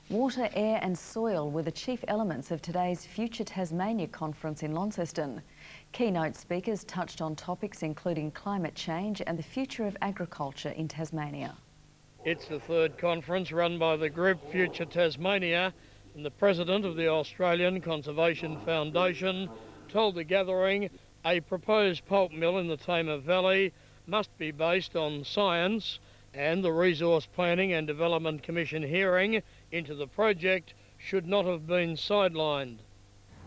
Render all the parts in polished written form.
Water, air and soil were the chief elements of today's Future Tasmania conference in Launceston. Keynote speakers touched on topics including climate change and the future of agriculture in Tasmania. It's the third conference run by the group Future Tasmania, and the president of the Australian Conservation Foundation told the gathering a proposed pulp mill in the Tamar Valley must be based on science, and the Resource Planning and Development Commission hearing into the project should not have been sidelined.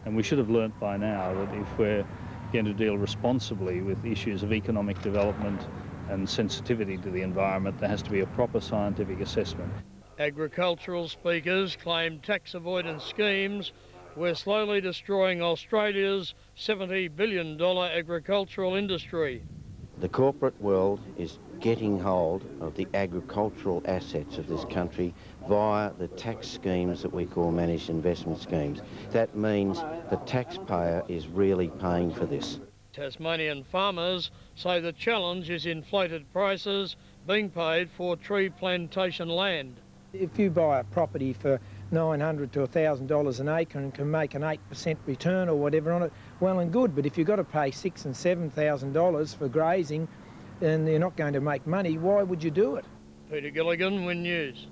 And we should have learnt by now that if we're going to deal responsibly with issues of economic development and sensitivity to the environment, there has to be a proper scientific assessment. Agricultural speakers claim tax avoidance schemes were slowly destroying Australia's $70 billion agricultural industry. The corporate world is getting hold of the agricultural assets of this country via the tax schemes that we call managed investment schemes. That means the taxpayer is really paying for this. Tasmanian farmers say the challenge is inflated prices being paid for tree plantation land. If you buy a property for $900 to $1,000 an acre and can make an 8% return or whatever on it, well and good, but if you've got to pay $6,000 and $7,000 for grazing and you're not going to make money, why would you do it? Peter Gilligan, Win News.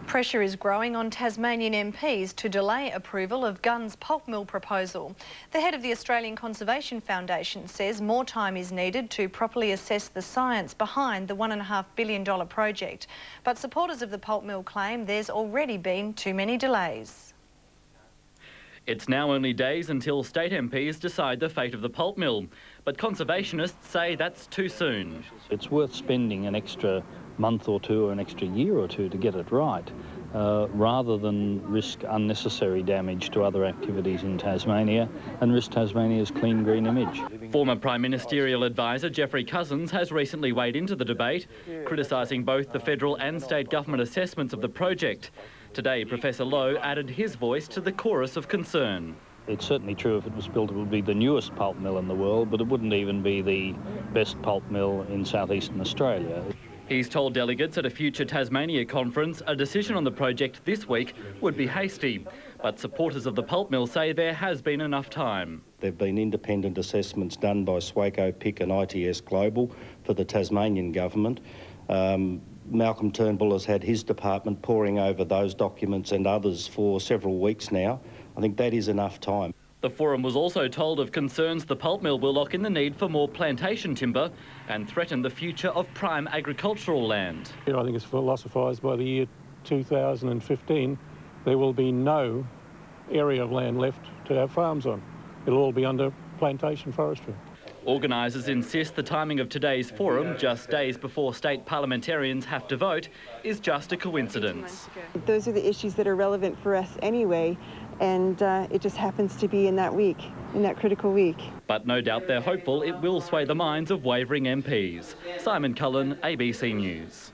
Pressure is growing on Tasmanian MPs to delay approval of Gunn's pulp mill proposal. The head of the Australian Conservation Foundation says more time is needed to properly assess the science behind the $1.5 billion project. But supporters of the pulp mill claim there's already been too many delays. It's now only days until state MPs decide the fate of the pulp mill, but conservationists say that's too soon. It's worth spending an extra month or two or an extra year or two to get it right, rather than risk unnecessary damage to other activities in Tasmania and risk Tasmania's clean green image. Former Prime Ministerial Advisor Geoffrey Cousins has recently weighed into the debate, criticising both the federal and state government assessments of the project. Today, Professor Lowe added his voice to the chorus of concern. It's certainly true if it was built it would be the newest pulp mill in the world, but it wouldn't even be the best pulp mill in southeastern Australia. He's told delegates at a Future Tasmania conference a decision on the project this week would be hasty, but supporters of the pulp mill say there has been enough time. There have been independent assessments done by Swaco, PIC and ITS Global for the Tasmanian government. Malcolm Turnbull has had his department poring over those documents and others for several weeks now. I think that is enough time. The forum was also told of concerns the pulp mill will lock in the need for more plantation timber and threaten the future of prime agricultural land. I think it's philosophised by the year 2015 there will be no area of land left to have farms on. It'll all be under plantation forestry. Organisers insist the timing of today's forum, just days before state parliamentarians have to vote, is just a coincidence. Those are the issues that are relevant for us anyway, and it just happens to be in that week, in that critical week. But no doubt they're hopeful it will sway the minds of wavering MPs. Simon Cullen, ABC News.